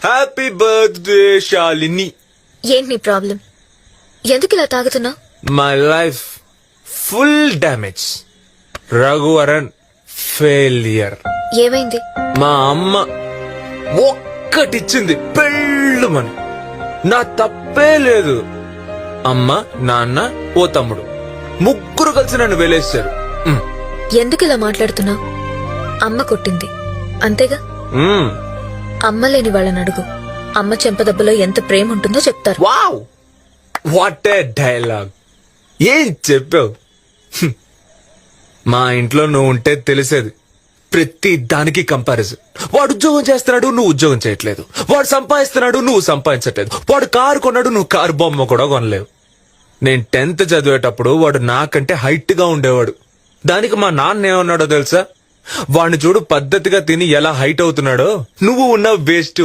Happy birthday Shalini. ఏంటి నీ problem? ఎందుకు ఇలా తాగుతున్నా? My life full damage. Raghuvaran failure. ఏమైంది? మా అమ్మ ఒక్కటిచ్చింది పెళ్ళుమని. నా తప్పే లేదు. అమ్మ, నాన్న, ఓ తమ్ముడు ముగ్గురు కలిసి నన్ను వెలేశారు. ఎందుకు ఇలా మాట్లాడుతున్నా? అమ్మ కొట్టింది అంతేగా. అమ్మ లేని వాళ్ళని అడుగు. అమ్మ చెంపదెబ్బలో ఎంత ప్రేమ ఉంటుందో చెప్తారు. Wow, what a dialogue. ఏం చెప్పావు? మా ఇంట్లో నువ్వు ఉంటే తెలిసేది. ప్రతి దానికి కంపారిజన్. వాడు ఉద్యోగం చేస్తున్నాడు, నువ్వు ఉద్యోగం చేయట్లేదు. వాడు సంపాదిస్తున్నాడు, నువ్వు సంపాదించట్లేదు. వాడు కారు కొన్నాడు, నువ్వు కారు బొమ్మ కూడా కొనలేవు. నేను 10th చదివేటప్పుడు వాడు నాకంటే హైట్ గా ఉండేవాడు. దానికి మా నాన్న ఏమన్నాడో తెలుసా? వాడిని చూడు పద్ధతిగా తిని ఎలా హైట్ అవుతున్నాడో, నువ్వు ఉన్న వేస్ట్.